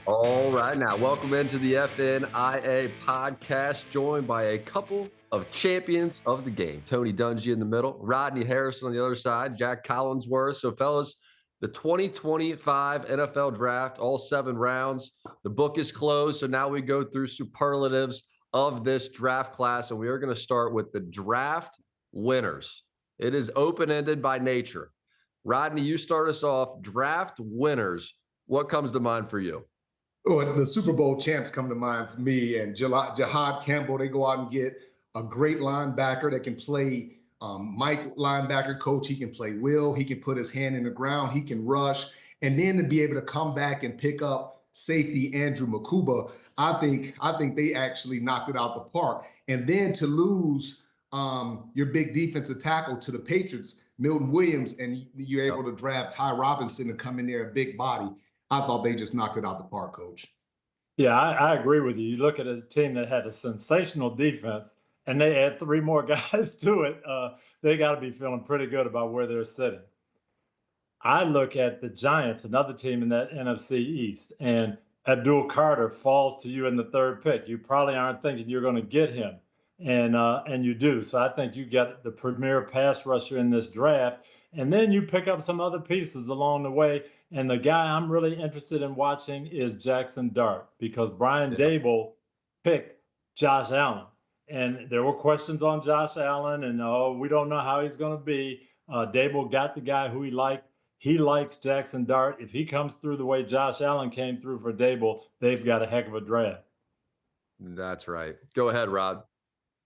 All right, now welcome into the FNIA podcast, joined by a couple of champions of the game. Tony Dungy in the middle, Rodney Harrison on the other side, Jack Collinsworth. So, fellas, the 2025 NFL Draft, all 7 rounds. The book is closed, so now we go through superlatives of this draft class, and we are going to start with the draft winners. It is open-ended by nature. Rodney, you start us off. Draft winners. What comes to mind for you? Oh, the Super Bowl champs come to mind for me, and Jahad Campbell. They go out and get a great linebacker that can play Mike linebacker coach. He can play Will. He can put his hand in the ground. He can rush, and then to be able to come back and pick up safety Andrew Makuba, I think they actually knocked it out the park. And then to lose your big defensive tackle to the Patriots, Milton Williams, and you're able to draft Ty Robinson to come in there, a big body. I thought they just knocked it out the park, Coach. Yeah, I agree with you. You look at a team that had a sensational defense and they add 3 more guys to it. They got to be feeling pretty good about where they're sitting. I look at the Giants, another team in that NFC East, and Abdul Carter falls to you in the 3rd pick. You probably aren't thinking you're going to get him, and you do. So I think you get the premier pass rusher in this draft, and then you pick up some other pieces along the way. And the guy I'm really interested in watching is Jackson Dart, because Brian Dable picked Josh Allen. And there were questions on Josh Allen, and we don't know how he's going to be. Dable got the guy who he liked. He likes Jackson Dart. If he comes through the way Josh Allen came through for Dable, they've got a heck of a draft. That's right. Go ahead, Rod.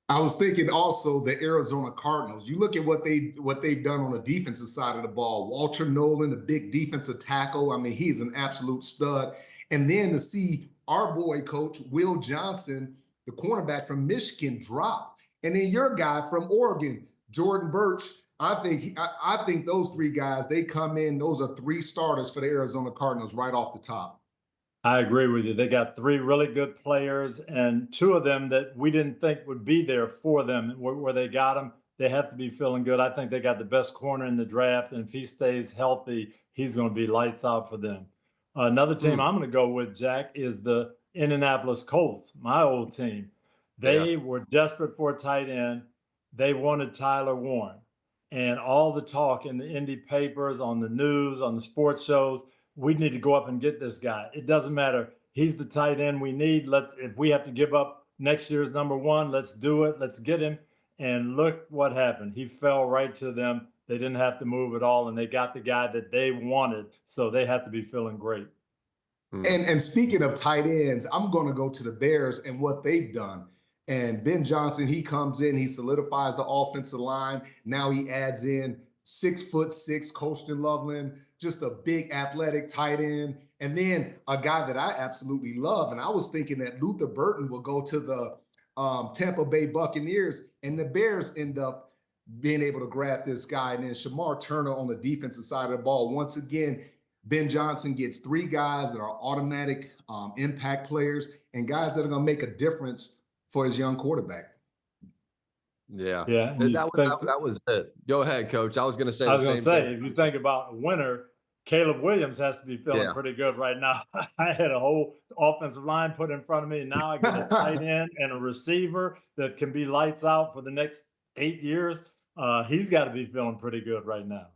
I was thinking also the Arizona Cardinals. You look at what they've done on the defensive side of the ball. Walter Nolan, the big defensive tackle. I mean, he's an absolute stud. And then to see our boy coach, Will Johnson, the cornerback from Michigan, drop. And then your guy from Oregon, Jordan Burch. I think those 3 guys, they come in. Those are 3 starters for the Arizona Cardinals right off the top. I agree with you. They got 3 really good players, and 2 of them that we didn't think would be there for them, where they got them. They have to be feeling good. I think they got the best corner in the draft, and if he stays healthy, he's going to be lights out for them. Another team I'm going to go with, Jack, is the Indianapolis Colts, my old team. They were desperate for a tight end. They wanted Tyler Warren. And all the talk in the Indy papers, on the news, on the sports shows, we need to go up and get this guy. It doesn't matter. He's the tight end we need. If we have to give up next year's number 1, let's do it. Let's get him. And look what happened. He fell right to them. They didn't have to move at all, and they got the guy that they wanted. So they have to be feeling great. And speaking of tight ends, I'm going to go to the Bears and what they've done. And Ben Johnson, he comes in, he solidifies the offensive line. Now he adds in 6'6" Colston Loveland, just a big athletic tight end. And then a guy that I absolutely love. And I was thinking that Luther Burton will go to the Tampa Bay Buccaneers, and the Bears end up being able to grab this guy. And then Shamar Turner on the defensive side of the ball. Once again, Ben Johnson gets 3 guys that are automatic impact players and guys that are going to make a difference for his young quarterback. Yeah. That was it. Go ahead, Coach. I was going to say if you think about a winner, Caleb Williams has to be feeling pretty good right now. I had a whole offensive line put in front of me, and now I get a tight end and a receiver that can be lights out for the next 8 years. He's got to be feeling pretty good right now.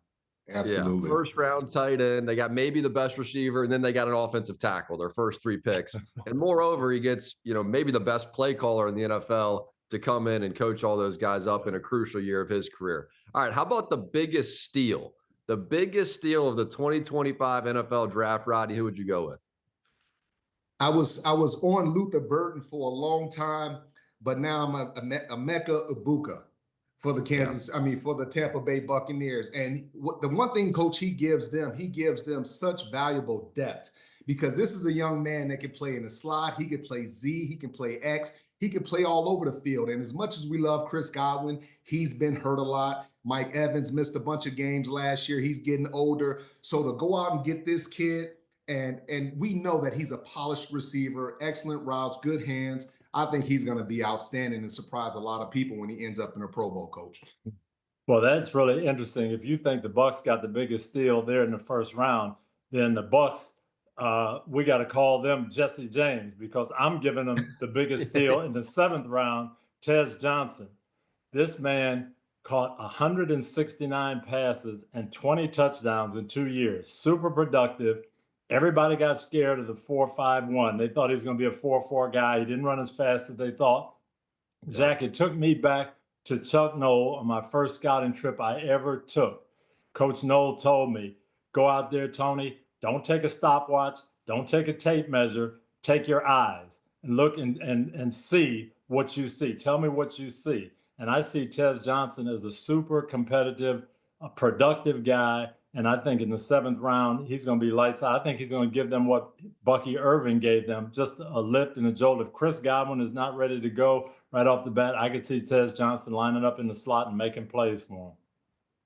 Absolutely. Yeah, 1st round tight end. They got maybe the best receiver, and then they got an offensive tackle, their first 3 picks. And moreover, he gets, maybe the best play caller in the NFL to come in and coach all those guys up in a crucial year of his career. All right, how about the biggest steal? The biggest steal of the 2025 NFL Draft, Rodney, who would you go with? I was on Luther Burton for a long time, but now I'm a Emeka Egbuka for the for the Tampa Bay Buccaneers. And the one thing, Coach, he gives them such valuable depth, because this is a young man that can play in the slot. He can play Z, he can play X, he can play all over the field. And as much as we love Chris Godwin, he's been hurt a lot. Mike Evans missed a bunch of games last year. He's getting older. So to go out and get this kid, and we know that he's a polished receiver, excellent routes, good hands. I think he's going to be outstanding and surprise a lot of people when he ends up in a Pro Bowl, Coach. Well, that's really interesting. If you think the Bucs got the biggest steal there in the 1st round, then the Bucs we got to call them Jesse James, because I'm giving them the biggest steal in the 7th round, Tez Johnson. This man caught 169 passes and 20 touchdowns in 2 years. Super productive. Everybody got scared of the 4.51. They thought he was going to be a 4.4 guy. He didn't run as fast as they thought. Jack, it took me back to Chuck Noll on my first scouting trip I ever took. Coach Noll told me, go out there, Tony, don't take a stopwatch, don't take a tape measure, take your eyes and look and see what you see. Tell me what you see. And I see Tez Johnson as a super competitive, productive guy. And I think in the 7th round, he's going to be lights out. I think he's going to give them what Bucky Irving gave them, just a lift and a jolt. If Chris Godwin is not ready to go right off the bat, I could see Tez Johnson lining up in the slot and making plays for him.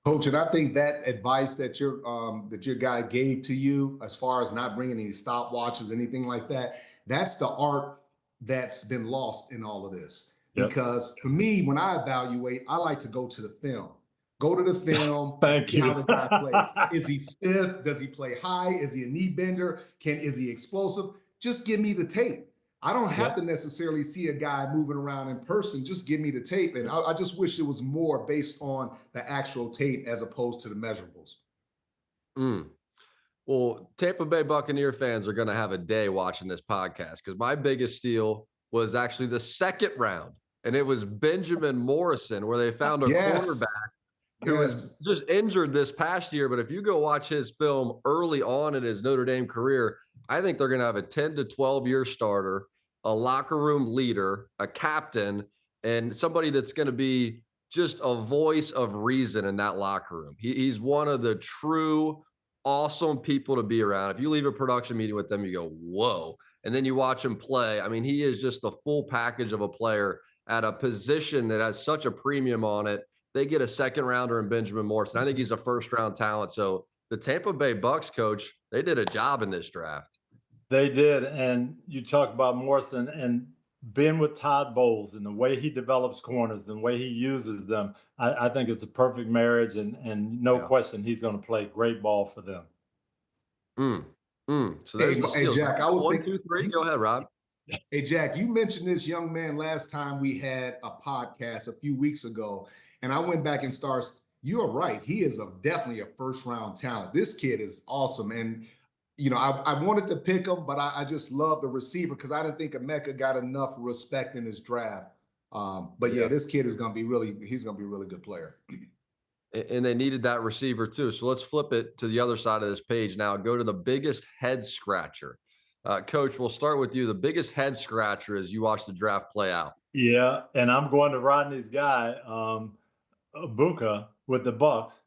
Coach, and I think that advice that your guy gave to you, as far as not bringing any stopwatches, anything like that, that's the art that's been lost in all of this. Yep. Because for me, when I evaluate, I like to go to the film. Go to the film. Thank you. How the guy plays. Is he stiff? Does he play high? Is he a knee bender? Is he explosive? Just give me the tape. I don't have to necessarily see a guy moving around in person. Just give me the tape. And I just wish it was more based on the actual tape as opposed to the measurables. Well, Tampa Bay Buccaneer fans are going to have a day watching this podcast, because my biggest steal was actually the 2nd round. And it was Benjamin Morrison, where they found a cornerback who was just injured this past year. But if you go watch his film early on in his Notre Dame career, I think they're going to have a 10 to 12-year starter, a locker room leader, a captain, and somebody that's going to be just a voice of reason in that locker room. He's one of the true awesome people to be around. If you leave a production meeting with them, you go, whoa. And then you watch him play. I mean, he is just the full package of a player at a position that has such a premium on it. They get a 2nd rounder in Benjamin Morrison. I think he's a 1st-round talent. So the Tampa Bay Bucs, Coach, they did a job in this draft. They did. And you talk about Morrison and being with Todd Bowles and the way he develops corners, the way he uses them. I think it's a perfect marriage, and no question he's going to play great ball for them. So there's hey, Jack, I was 1, thinking, 2, 3. Go ahead, Rob. Hey, Jack, you mentioned this young man last time we had a podcast a few weeks ago, and I went back and started. You are right. He is definitely a 1st-round talent. This kid is awesome. And, I wanted to pick him, but I just love the receiver, because I didn't think Emeka got enough respect in his draft. But this kid is going to be he's going to be a really good player. And they needed that receiver too. So let's flip it to the other side of this page now. Go to the biggest head scratcher. Coach, we'll start with you. The biggest head scratcher as you watch the draft play out. Yeah, and I'm going to Rodney's guy, Ibuka, with the Bucs.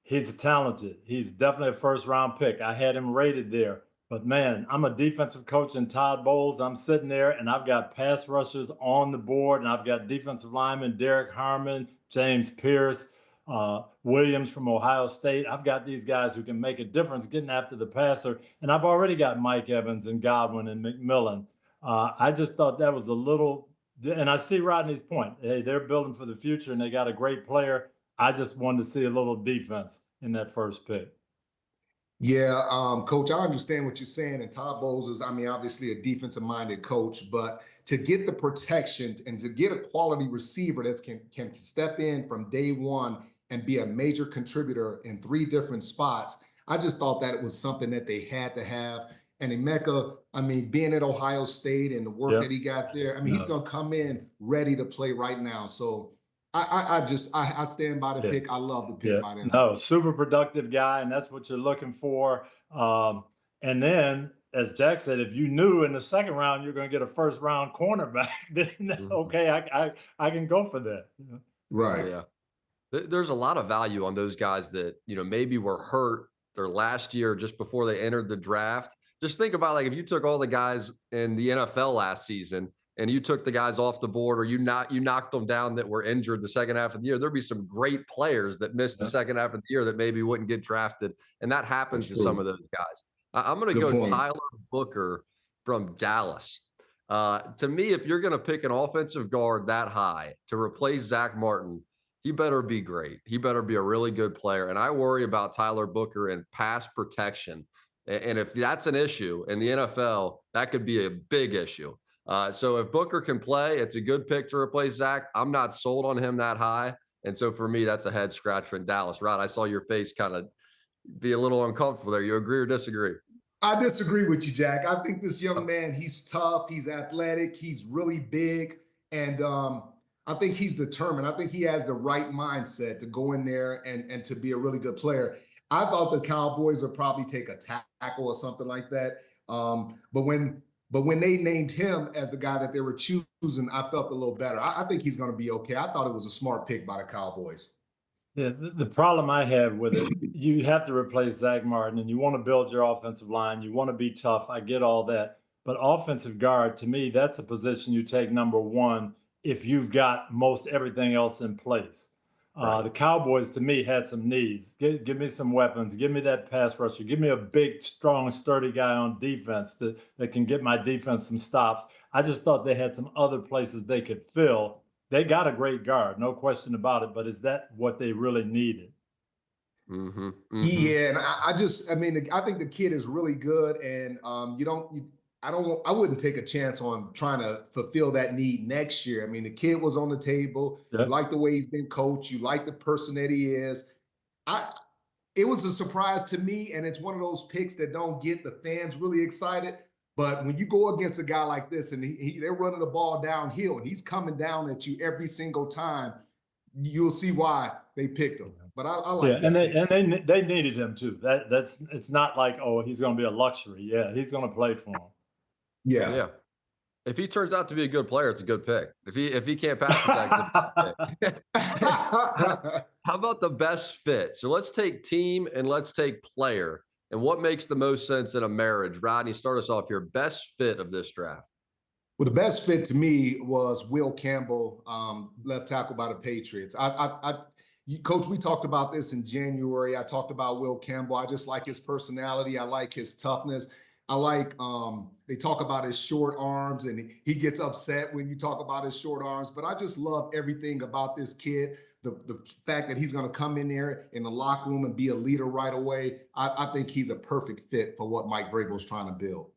He's talented. He's definitely a 1st-round pick. I had him rated there. But, man, I'm a defensive coach in Todd Bowles. I'm sitting there, and I've got pass rushers on the board, and I've got defensive linemen, Derek Harmon, James Pierce, Williams from Ohio State. I've got these guys who can make a difference getting after the passer. And I've already got Mike Evans and Godwin and McMillan. I just thought that was a little – and I see Rodney's point. Hey, they're building for the future, and they got a great player. I just wanted to see a little defense in that 1st pick. Yeah, Coach, I understand what you're saying. And Todd Bowles is, obviously a defensive-minded coach. But to get the protection and to get a quality receiver that can step in from day one and be a major contributor in 3 different spots, I just thought that it was something that they had to have. And Emeka, being at Ohio State and the work that he got there, he's going to come in ready to play right now. So I stand by the pick. I love the pick by then. No, super productive guy, and that's what you're looking for. And then, as Jack said, if you knew in the 2nd round you're going to get a 1st-round cornerback, then okay, I can go for that. Right. Yeah. There's a lot of value on those guys that, maybe were hurt their last year just before they entered the draft. Just think about, like, if you took all the guys in the NFL last season and you took the guys off the board, or you knocked them down that were injured the 2nd half of the year, there'd be some great players that missed the 2nd half of the year that maybe wouldn't get drafted. And that happens to some of those guys. I'm going to go Tyler Booker from Dallas. To me, if you're going to pick an offensive guard that high to replace Zach Martin, he better be great. He better be a really good player. And I worry about Tyler Booker in pass protection. And if that's an issue in the NFL, that could be a big issue. So if Booker can play, it's a good pick to replace Zach. I'm not sold on him that high. And so for me, that's a head scratcher in Dallas. Rod, I saw your face kind of be a little uncomfortable there. You agree or disagree? I disagree with you, Jack. I think this young man, he's tough, he's athletic, he's really big, and I think he's determined. I think he has the right mindset to go in there and to be a really good player. I thought the Cowboys would probably take a tackle or something like that. But when they named him as the guy that they were choosing, I felt a little better. I think he's going to be okay. I thought it was a smart pick by the Cowboys. Yeah, the problem I have with it, you have to replace Zach Martin and you want to build your offensive line. You want to be tough. I get all that. But offensive guard, to me, that's a position you take number one if you've got most everything else in place. Right. The Cowboys, to me, had some needs. Give me some weapons. Give me that pass rusher. Give me a big, strong, sturdy guy on defense that can get my defense some stops. I just thought they had some other places they could fill. They got a great guard, no question about it. But is that what they really needed? Mm-hmm, mm-hmm. Yeah, and I think the kid is really good, and I wouldn't take a chance on trying to fulfill that need next year. I mean, the kid was on the table. Yep. You like the way he's been coached. You like the person that he is. It was a surprise to me, and it's one of those picks that don't get the fans really excited. But when you go against a guy like this, and they're running the ball downhill, and he's coming down at you every single time, you'll see why they picked him. But I like and this pick. they needed him too. It's not like, oh, he's going to be a luxury. Yeah, he's going to play for them. Yeah. If he turns out to be a good player, it's a good pick. If he can't pass it, how about the best fit? So let's take team and let's take player. And what makes the most sense in a marriage? Rodney, start us off here. Best fit of this draft. Well, the best fit to me was Will Campbell, left tackle by the Patriots. Coach, we talked about this in January. I talked about Will Campbell. I just like his personality. I like his toughness. I like they talk about his short arms, and he gets upset when you talk about his short arms. But I just love everything about this kid. The fact that he's going to come in there in the locker room and be a leader right away. I think he's a perfect fit for what Mike Vrabel's trying to build.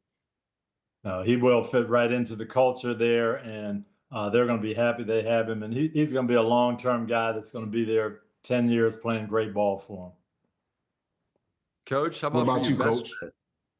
No, he will fit right into the culture there, and they're going to be happy they have him. And he's going to be a long-term guy that's going to be there 10 years playing great ball for him. Coach, how What about you, Coach?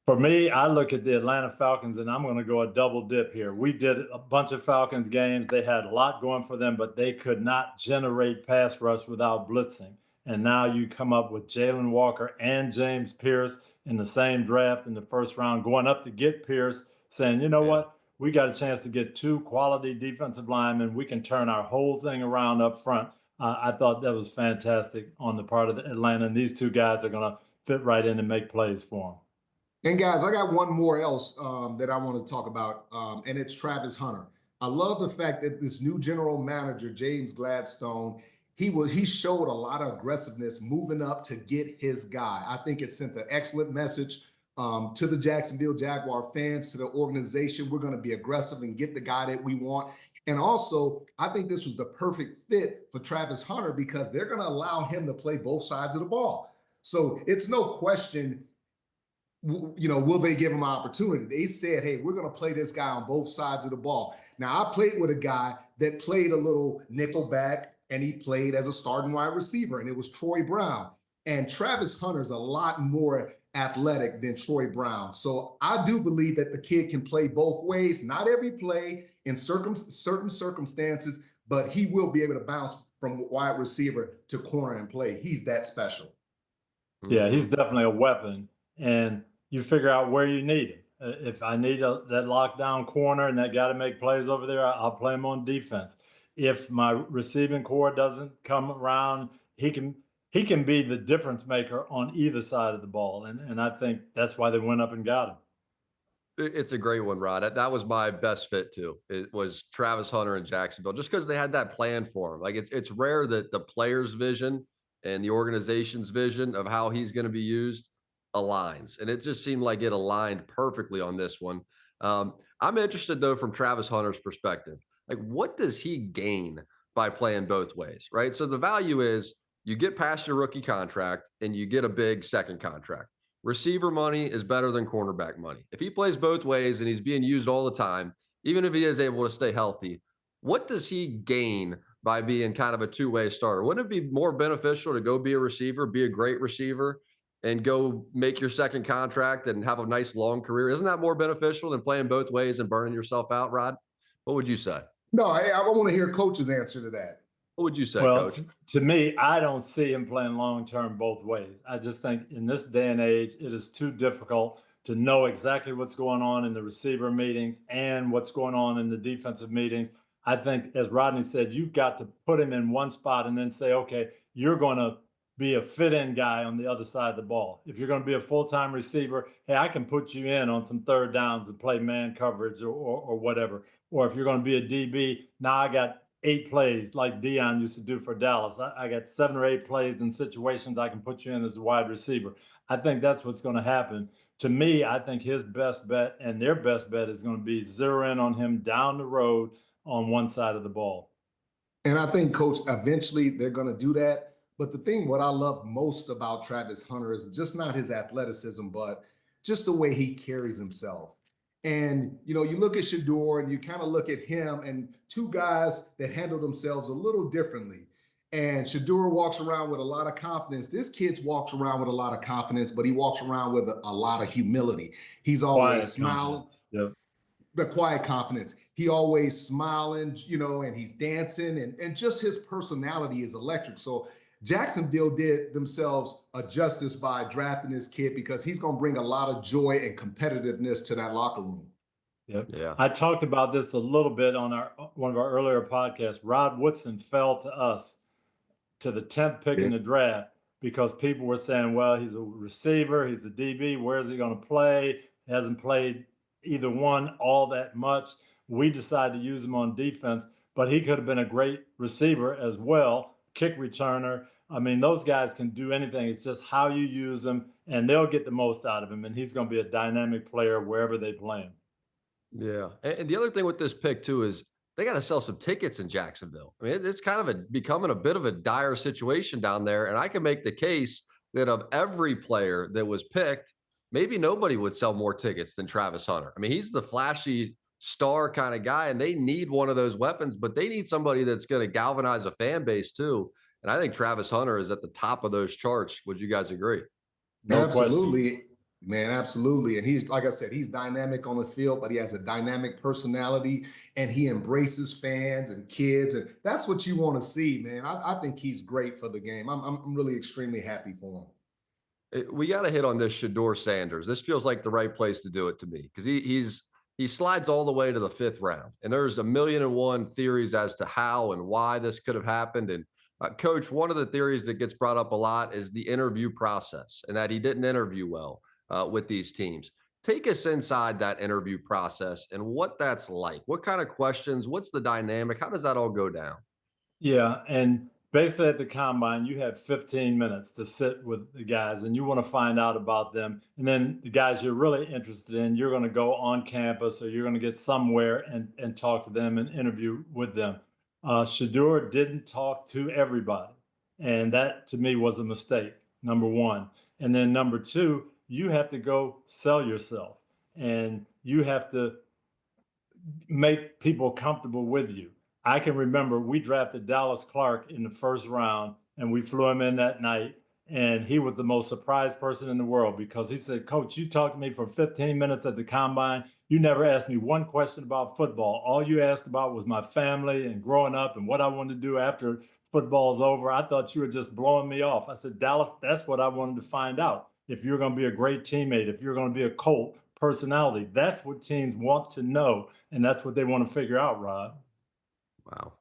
For me, I look at the Atlanta Falcons, and I'm going to go a double dip here. We did a bunch of Falcons games. They had a lot going for them, but they could not generate pass rush without blitzing. And now you come up with Jalen Walker and James Pierce in the same draft in the first round, going up to get Pierce, saying, you know what? We got a chance to get two quality defensive linemen. We can turn our whole thing around up front. I thought that was fantastic on the part of Atlanta, and these two guys are going to fit right in and make plays for them. And guys, I got one more else that I want to talk about, and it's Travis Hunter. I love the fact that this new general manager, James Gladstone, he showed a lot of aggressiveness moving up to get his guy. I think it sent an excellent message to the Jacksonville Jaguar fans, to the organization. We're going to be aggressive and get the guy that we want. And also, I think this was the perfect fit for Travis Hunter because they're going to allow him to play both sides of the ball. So it's no question, will they give him an opportunity? They said, hey, we're going to play this guy on both sides of the ball. Now, I played with a guy that played a little nickel back, and he played as a starting wide receiver, and it was Troy Brown. And Travis Hunter's a lot more athletic than Troy Brown. So I do believe that the kid can play both ways, not every play in certain circumstances, but he will be able to bounce from wide receiver to corner and play. He's that special. Yeah, he's definitely a weapon. And you figure out where you need him. If I need that lockdown corner and that guy to make plays over there, I'll play him on defense. If my receiving core doesn't come around, he can be the difference maker on either side of the ball. And I think that's why they went up and got him. It's a great one, Rod. That was my best fit too. It was Travis Hunter in Jacksonville, just because they had that plan for him. Like it's rare that the player's vision and the organization's vision of how he's going to be used aligns. And it just seemed like it aligned perfectly on this one. I'm interested though, from Travis Hunter's perspective, like what does he gain by playing both ways, right? So the value is you get past your rookie contract and you get a big second contract. receiver money is better than cornerback money. If he plays both ways and he's being used all the time, even if he is able to stay healthy, what does he gain by being kind of a two-way starter? Wouldn't it be more beneficial to go be a receiver, be a great receiver, and go make your second contract and have a nice long career? Isn't that more beneficial than playing both ways and burning yourself out, Rod? What would you say? No, I want to hear Coach's answer to that. What would you say, Well, Coach? to me, I don't see him playing long term both ways. I just think in this day and age, it is too difficult to know exactly what's going on in the receiver meetings and what's going on in the defensive meetings. I think, as Rodney said, you've got to put him in one spot and then say, okay, you're going to be a fit-in guy on the other side of the ball. If you're going to be a full-time receiver, hey, I can put you in on some third downs and play man coverage or whatever. Or if you're going to be a DB, now I got 8 plays like Dion used to do for Dallas. I got 7 or 8 plays in situations I can put you in as a wide receiver. I think that's what's going to happen. To me, I think his best bet and their best bet is going to be zero in on him down the road on one side of the ball. And I think, Coach, eventually they're going to do that. But the thing, what I love most about Travis Hunter is just not his athleticism, but just the way he carries himself. And, you look at Shedeur and you kind of look at him and two guys that handle themselves a little differently. And Shedeur walks around with a lot of confidence. This kid walks around with a lot of confidence, but he walks around with a lot of humility. He's always smiling. Yep. The quiet confidence. He always smiling, and he's dancing and just his personality is electric. So Jacksonville did themselves a justice by drafting this kid because he's going to bring a lot of joy and competitiveness to that locker room. Yep. Yeah. I talked about this a little bit on one of our earlier podcasts. Rod Woodson fell to us to the 10th pick in the draft because people were saying, well, he's a receiver, he's a DB, where is he going to play? He hasn't played either one all that much. We decided to use him on defense, but he could have been a great receiver as well, kick returner. I mean, those guys can do anything. It's just how you use them, and they'll get the most out of him, and he's going to be a dynamic player wherever they play him. Yeah. And the other thing with this pick, too, is they got to sell some tickets in Jacksonville. I mean, it's kind of becoming a bit of a dire situation down there. And I can make the case that of every player that was picked, maybe nobody would sell more tickets than Travis Hunter. I mean, he's the flashy star kind of guy, and they need one of those weapons, but they need somebody that's going to galvanize a fan base, too. And I think Travis Hunter is at the top of those charts. Would you guys agree? No, absolutely. Question. Man, absolutely. And he's, like I said, he's dynamic on the field, but he has a dynamic personality and he embraces fans and kids. And that's what you want to see, man. I think he's great for the game. I'm really extremely happy for him. We got to hit on this Shedeur Sanders. This feels like the right place to do it to me because he slides all the way to the 5th round. And there's 1,000,001 theories as to how and why this could have happened. And Coach, one of the theories that gets brought up a lot is the interview process and that he didn't interview well with these teams. Take us inside that interview process and what that's like. What kind of questions? What's the dynamic? How does that all go down? Yeah, and basically at the combine, you have 15 minutes to sit with the guys and you want to find out about them. And then the guys you're really interested in, you're going to go on campus or you're going to get somewhere and talk to them and interview with them. Shedeur didn't talk to everybody. And that to me was a mistake, number one. And then number two, you have to go sell yourself and you have to make people comfortable with you. I can remember we drafted Dallas Clark in the 1st round and we flew him in that night. And he was the most surprised person in the world because he said, Coach, you talked to me for 15 minutes at the combine. You never asked me one question about football. All you asked about was my family and growing up and what I wanted to do after football's over. I thought you were just blowing me off. I said, Dallas, that's what I wanted to find out. If you're going to be a great teammate, if you're going to be a Colt personality, that's what teams want to know. And that's what they want to figure out, Rod. Wow.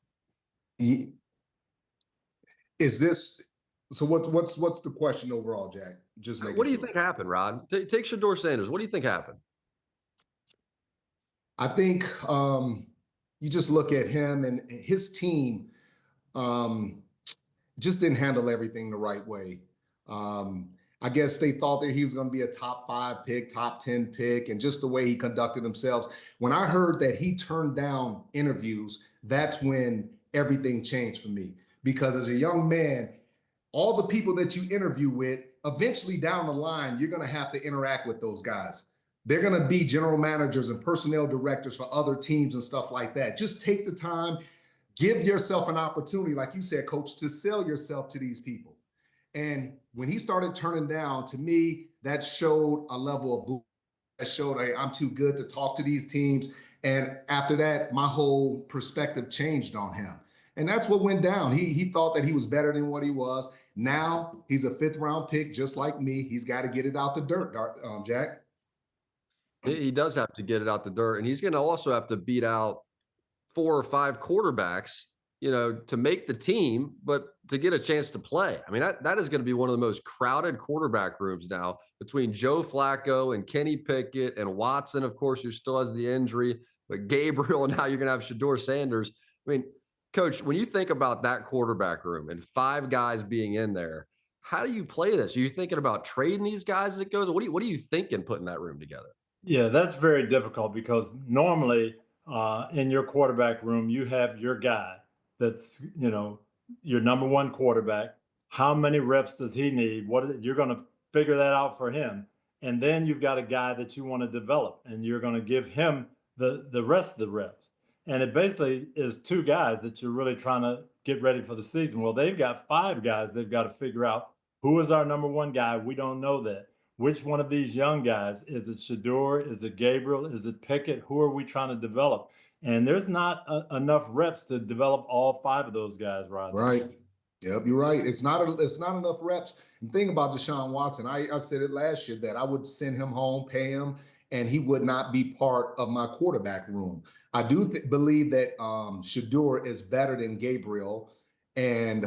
Is this, so what's the question overall, Jack? Just making What do you think happened, Rod? Take Shedeur Sanders. What do you think happened? I think you just look at him and his team just didn't handle everything the right way. I guess they thought that he was going to be a top 5 pick, top 10 pick, and just the way he conducted himself. When I heard that he turned down interviews, that's when everything changed for me. Because as a young man, all the people that you interview with, eventually down the line, you're going to have to interact with those guys. They're going to be general managers and personnel directors for other teams and stuff like that. Just take the time, give yourself an opportunity, like you said, Coach, to sell yourself to these people. And when he started turning down, to me, that showed a level of that showed, hey, I'm too good to talk to these teams. And after that, my whole perspective changed on him. And that's what went down. He thought that he was better than what he was. Now he's a 5th round pick, just like me. He's got to get it out the dirt, Jack. He does have to get it out the dirt, and he's going to also have to beat out 4 or 5 quarterbacks, to make the team, but to get a chance to play. I mean, that is going to be one of the most crowded quarterback rooms now, between Joe Flacco and Kenny Pickett and Watson, of course, who still has the injury, but Gabriel, and now you're going to have Shedeur Sanders. I mean, Coach, when you think about that quarterback room and 5 guys being in there, how do you play this? Are you thinking about trading these guys as it goes? What are you thinking putting that room together? Yeah, that's very difficult because normally in your quarterback room, you have your guy that's, your number 1 quarterback. How many reps does he need? You're going to figure that out for him. And then you've got a guy that you want to develop, and you're going to give him the rest of the reps. And it basically is 2 guys that you're really trying to get ready for the season. Well, they've got 5 guys they've got to figure out who is our number 1 guy. We don't know that. Which one of these young guys? Is it Shedeur? Is it Gabriel? Is it Pickett? Who are we trying to develop? And there's not enough reps to develop all 5 of those guys, Rodney. Right. Yep, you're right. It's not enough reps. And the thing about Deshaun Watson, I said it last year that I would send him home, pay him, and he would not be part of my quarterback room. I do believe that Shedeur is better than Gabriel. And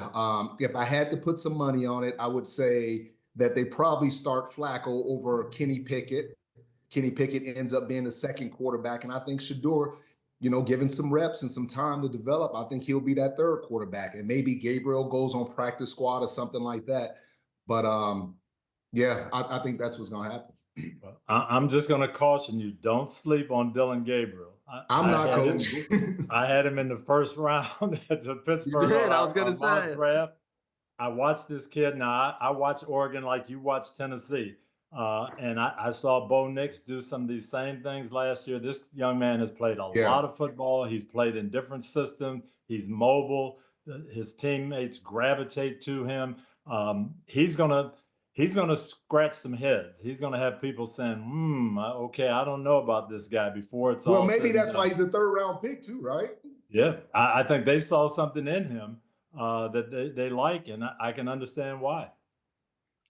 if I had to put some money on it, I would say that they probably start Flacco over Kenny Pickett. Kenny Pickett ends up being the 2nd quarterback. And I think Shedeur, given some reps and some time to develop, I think he'll be that 3rd quarterback. And maybe Gabriel goes on practice squad or something like that. But yeah, I think that's what's going to happen. I'm just going to caution you, don't sleep on Dylan Gabriel. I'm not, Coach. I had him in the 1st round at the Pittsburgh draft. I watched this kid. Now, I watch Oregon like you watch Tennessee. And I saw Bo Nix do some of these same things last year. This young man has played a lot of football. He's played in different systems. He's mobile. His teammates gravitate to him. He's gonna scratch some heads. He's gonna have people saying, okay, I don't know about this guy before it's all. Well, maybe that's why he's a 3rd round pick too, right? Yeah, I think they saw something in him that they like, and I can understand why.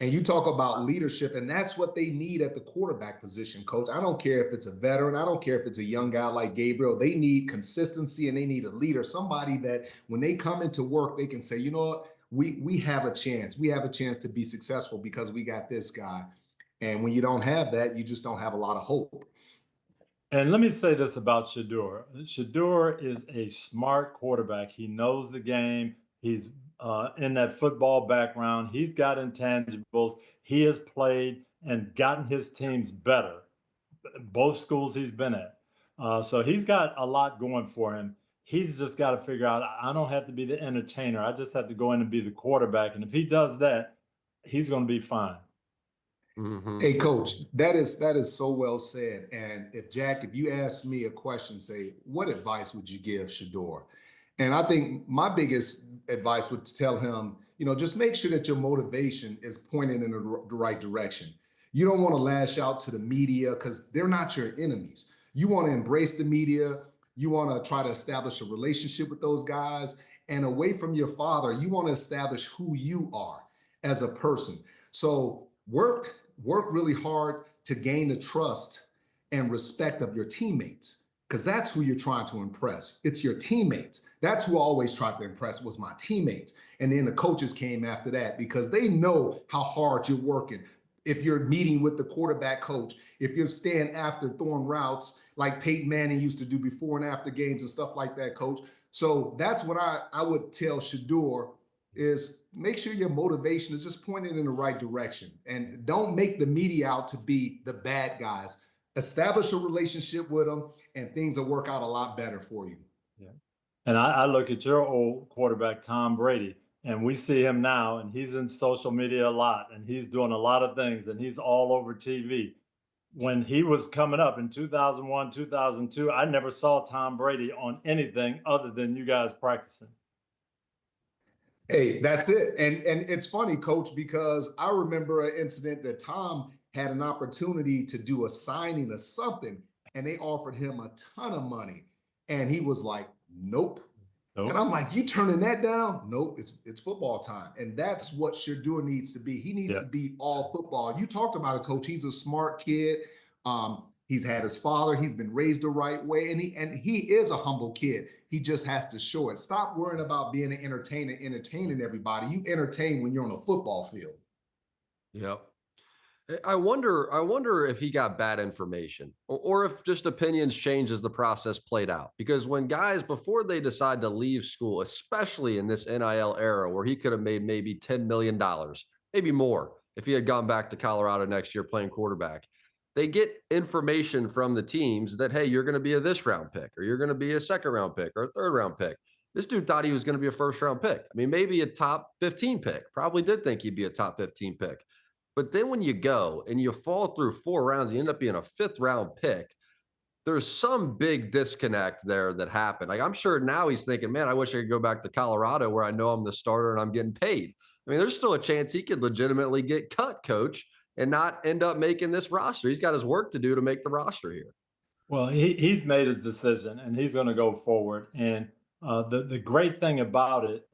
And you talk about leadership, and that's what they need at the quarterback position, Coach. I don't care if it's a veteran. I don't care if it's a young guy like Gabriel. They need consistency, and they need a leader, somebody that when they come into work, they can say, you know what, we have a chance. We have a chance to be successful because we got this guy. And when you don't have that, you just don't have a lot of hope. And let me say this about Shedeur. Shedeur is a smart quarterback. He knows the game. He's in that football background. He's got intangibles. He has played and gotten his teams better, both schools he's been at. So he's got a lot going for him. He's just got to figure out, I don't have to be the entertainer. I just have to go in and be the quarterback. And if he does that, he's going to be fine. Mm-hmm. Hey, Coach, that is so well said. And if you ask me a question, say, what advice would you give Shedeur? And I think my biggest advice would tell him, just make sure that your motivation is pointed in the right direction. You don't want to lash out to the media because they're not your enemies. You want to embrace the media. You want to try to establish a relationship with those guys. And away from your father, you want to establish who you are as a person. So work really hard to gain the trust and respect of your teammates, because that's who you're trying to impress. It's your teammates. That's who I always tried to impress, was my teammates. And then the coaches came after that because they know how hard you're working. If you're meeting with the quarterback coach, if you're staying after throwing routes like Peyton Manning used to do before and after games and stuff like that, Coach. So that's what I would tell Shedeur, is make sure your motivation is just pointed in the right direction, and don't make the media out to be the bad guys. Establish a relationship with them, and things will work out a lot better for you. Yeah. And I look at your old quarterback, Tom Brady. And we see him now, and he's in social media a lot, and he's doing a lot of things, and he's all over TV. When he was coming up in 2001, 2002, I never saw Tom Brady on anything other than you guys practicing. Hey, that's it. And it's funny, Coach, because I remember an incident that Tom had an opportunity to do a signing of something, and they offered him a ton of money. And he was like, nope. And I'm like, you turning that down? Nope, it's football time. And that's what Shedeur needs to be. He needs to be all football. You talked about it, Coach. He's a smart kid. He's had his father. He's been raised the right way. And he is a humble kid. He just has to show it. Stop worrying about being an entertainer, entertaining everybody. You entertain when you're on a football field. Yep. I wonder if he got bad information or if just opinions changed as the process played out. Because when guys, before they decide to leave school, especially in this NIL era where he could have made maybe $10 million, maybe more, if he had gone back to Colorado next year playing quarterback, they get information from the teams that, hey, you're going to be a this round pick, or you're going to be a second round pick, or a third round pick. This dude thought he was going to be a first round pick. I mean, maybe a top 15 pick, probably did think he'd be a top 15 pick. But then when you go and you fall through 4 rounds, you end up being a 5th round pick. There's some big disconnect there that happened. Like, I'm sure now he's thinking, man, I wish I could go back to Colorado where I know I'm the starter and I'm getting paid. I mean, there's still a chance he could legitimately get cut, Coach, and not end up making this roster. He's got his work to do to make the roster here. Well, he's made his decision and he's going to go forward. And the great thing about it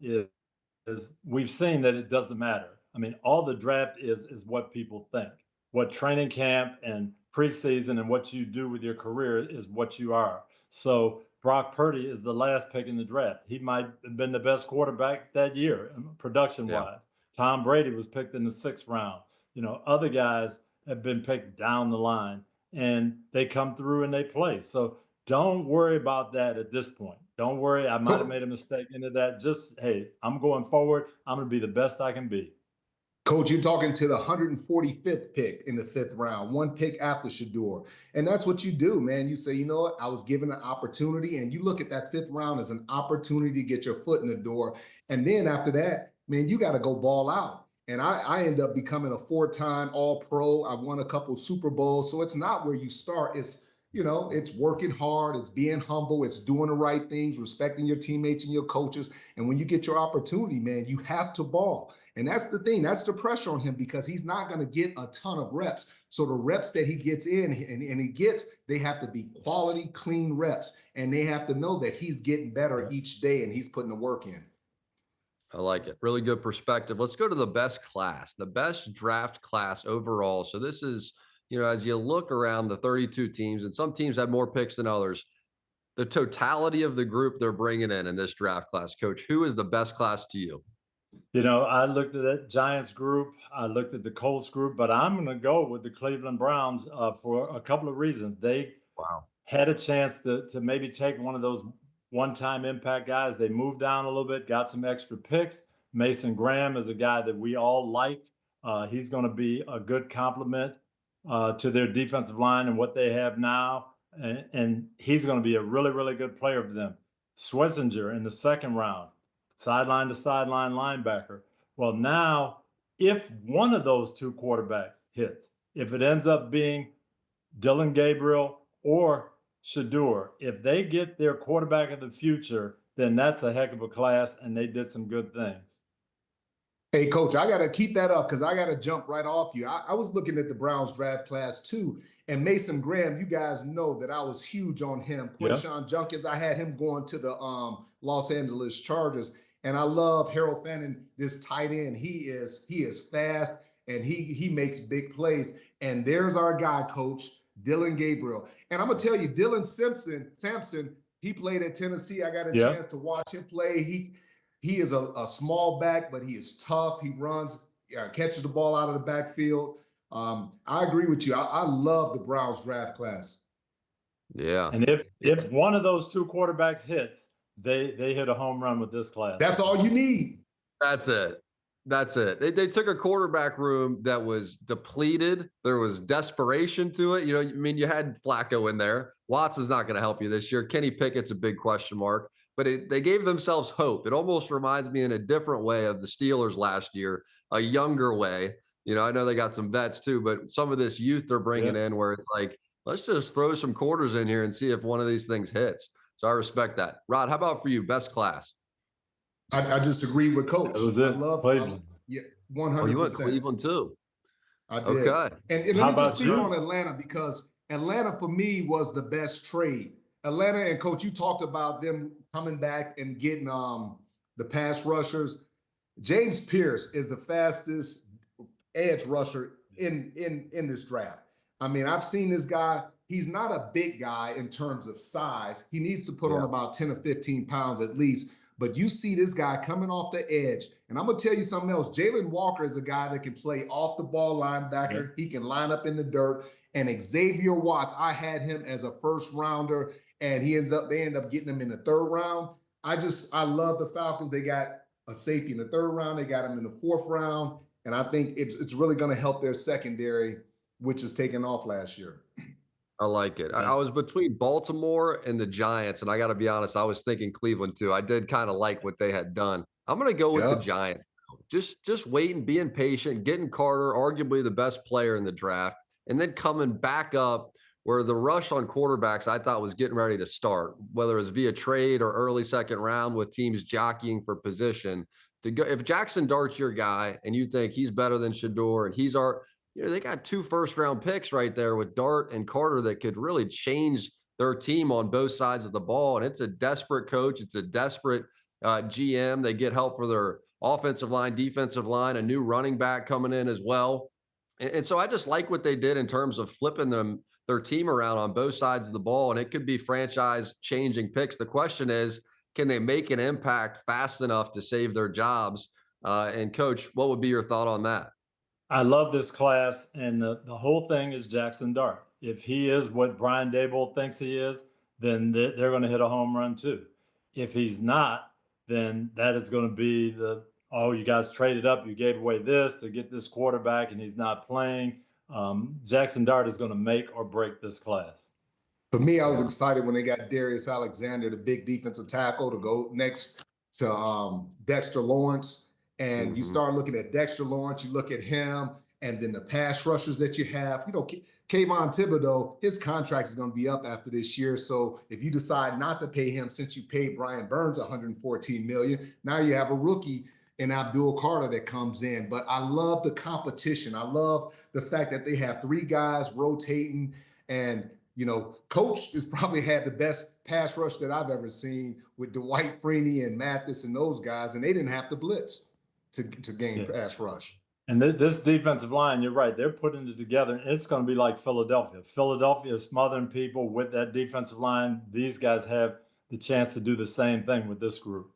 is we've seen that it doesn't matter. I mean, all the draft is what people think. What training camp and preseason and what you do with your career is what you are. So Brock Purdy is the last pick in the draft. He might have been the best quarterback that year, production-wise. Yeah. Tom Brady was picked in the 6th round. You know, other guys have been picked down the line, and they come through and they play. So don't worry about that at this point. Don't worry, I might have made a mistake into that. Just, hey, I'm going forward. I'm going to be the best I can be. Coach, you're talking to the 145th pick in the 5th round, 1 pick after Shedeur. And that's what you do, man. You say, you know what? I was given an opportunity, and you look at that 5th round as an opportunity to get your foot in the door. And then after that, man, you got to go ball out. And I end up becoming a 4-time All-Pro. I won a couple Super Bowls. So it's not where you start. It's, you know, it's working hard. It's being humble. It's doing the right things, respecting your teammates and your coaches. And when you get your opportunity, man, you have to ball. And that's the thing. That's the pressure on him because he's not going to get a ton of reps. So the reps that he gets in and he gets, they have to be quality, clean reps. And they have to know that he's getting better each day and he's putting the work in. I like it. Really good perspective. Let's go to the best class, the best draft class overall. So this is, you know, as you look around the 32 teams, and some teams had more picks than others, the totality of the group they're bringing in this draft class. Coach, who is the best class to you? You know, I looked at that Giants group. I looked at the Colts group, but I'm going to go with the Cleveland Browns for a couple of reasons. They had a chance to maybe take one of those one-time impact guys. They moved down a little bit, got some extra picks. Mason Graham is a guy that we all liked. He's going to be a good complement to their defensive line and what they have now. And he's going to be a really, really good player for them. Schlesinger in the 2nd round. Sideline to sideline linebacker. Well, now, if one of those 2 quarterbacks hits, if it ends up being Dillon Gabriel or Shedeur, if they get their quarterback of the future, then that's a heck of a class, and they did some good things. Hey, Coach, I got to keep that up because I got to jump right off you. I was looking at the Browns draft class, too. And Mason Graham, you guys know that I was huge on him. Quinshon Judkins, I had him going to the Los Angeles Chargers. And I love Harold Fannin, this tight end. He is fast and he makes big plays. And there's our guy, Coach, Dillon Gabriel. And I'm gonna tell you, Dylan Sampson, he played at Tennessee. I got a chance to watch him play. He is a small back, but he is tough. He runs, catches the ball out of the backfield. I agree with you. I love the Browns draft class. Yeah. And if one of those 2 quarterbacks hits, they hit a home run with this class. That's all you need. That's it. That's it. They took a quarterback room that was depleted. There was desperation to it. You know, I mean, you had Flacco in there. Watson's not going to help you this year. Kenny Pickett's a big question mark. but they gave themselves hope. It almost reminds me in a different way of the Steelers last year, a younger way. I know they got some vets too, but some of this youth they're bringing in where it's like, let's just throw some quarters in here and see if one of these things hits. So I respect that. Rod, how about for you? Best class? I just agree with Coach. That was it. Cleveland. 100%. Oh, you went Cleveland too. I did. Okay. And let me just speak on Atlanta, because Atlanta for me was the best trade. Atlanta, and Coach, you talked about them coming back and getting the pass rushers. James Pierce is the fastest edge rusher in this draft. I mean, I've seen this guy. He's not a big guy in terms of size. He needs to put on about 10 or 15 pounds at least. But you see this guy coming off the edge. And I'm going to tell you something else. Jalen Walker is a guy that can play off the ball linebacker. He can line up in the dirt. And Xavier Watts, I had him as a first rounder, and they end up getting him in the third round. I love the Falcons. They got a safety in the third round. They got him in the fourth round. And I think it's really going to help their secondary, which is taking off last year. I like it. I was between Baltimore and the Giants, and I got to be honest, I was thinking Cleveland too. I did kind of like what they had done. I'm going to go with the Giants. Just waiting, being patient, getting Carter, arguably the best player in the draft, and then coming back up where the rush on quarterbacks I thought was getting ready to start, whether it was via trade or early second round with teams jockeying for position. To go, if Jackson Dart's your guy and you think he's better than Shedeur and they got 2 first-round picks right there with Dart and Carter that could really change their team on both sides of the ball. And it's a desperate coach. It's a desperate GM. They get help for their offensive line, defensive line, a new running back coming in as well. And so I just like what they did in terms of flipping their team around on both sides of the ball. And it could be franchise-changing picks. The question is, can they make an impact fast enough to save their jobs? And, Coach, what would be your thought on that? I love this class, and the whole thing is Jackson Dart. If he is what Brian Daboll thinks he is, then they're going to hit a home run too. If he's not, then that is going to be you guys traded up, you gave away this to get this quarterback, and he's not playing. Jackson Dart is going to make or break this class. For me, I was excited when they got Darius Alexander, the big defensive tackle, to go next to Dexter Lawrence. And you start looking at Dexter Lawrence, you look at him, and then the pass rushers that you have. Kayvon Thibodeau, his contract is going to be up after this year. So if you decide not to pay him, since you paid Brian Burns $114 million, now you have a rookie in Abdul Carter that comes in. But I love the competition. I love the fact that they have 3 guys rotating. And, Coach has probably had the best pass rush that I've ever seen with Dwight Freeney and Mathis and those guys, and they didn't have to blitz to gain pass rush. And this defensive line, you're right, they're putting it together. It's going to be like Philadelphia. Philadelphia is smothering people with that defensive line. These guys have the chance to do the same thing with this group.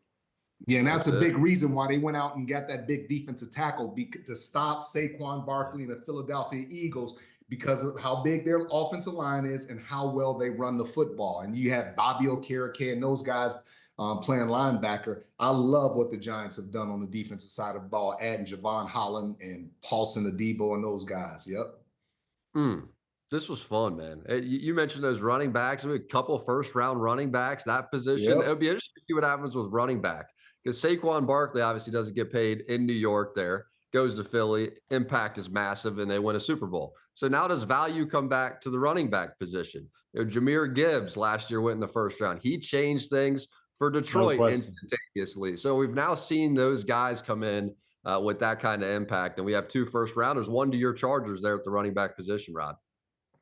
Yeah, and that's a big reason why they went out and got that big defensive tackle to stop Saquon Barkley and the Philadelphia Eagles, because of how big their offensive line is and how well they run the football. And you have Bobby Okereke and those guys playing linebacker. I love what the Giants have done on the defensive side of the ball, adding Javon Holland and Paulson Adebo and those guys. Yep. This was fun, man. You mentioned those running backs. I mean, a couple first-round running backs, that position. It would be interesting to see what happens with running back, because Saquon Barkley obviously doesn't get paid in New York there, goes to Philly. Impact is massive, and they win a Super Bowl. So now does value come back to the running back position? Jahmyr Gibbs last year went in the first round. He changed things for Detroit instantaneously. So we've now seen those guys come in with that kind of impact. And we have 2 first-rounders, 1 to your Chargers there at the running back position, Rod.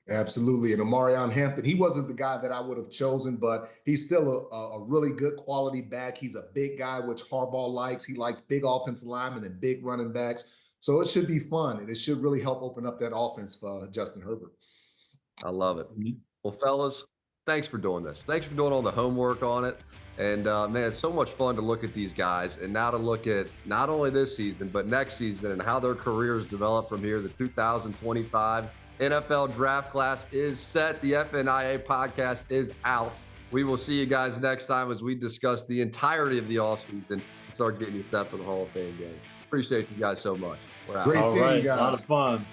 Absolutely. And Omarion Hampton, he wasn't the guy that I would have chosen, but he's still a really good quality back. He's a big guy, which Harbaugh likes. He likes big offensive linemen and big running backs. So it should be fun, and it should really help open up that offense for Justin Herbert. I love it. Well, fellas, thanks for doing this. Thanks for doing all the homework on it. And, man, it's so much fun to look at these guys, and now to look at not only this season, but next season and how their careers develop from here. The 2025 NFL Draft class is set. The FNIA podcast is out. We will see you guys next time as we discuss the entirety of the offseason and start getting you set for the Hall of Fame game. Appreciate you guys so much. We're out. Great seeing you guys. A lot of fun.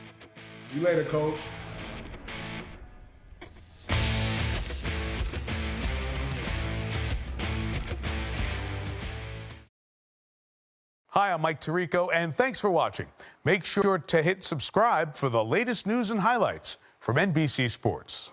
See you later, Coach. Hi, I'm Mike Tirico, and thanks for watching. Make sure to hit subscribe for the latest news and highlights from NBC Sports.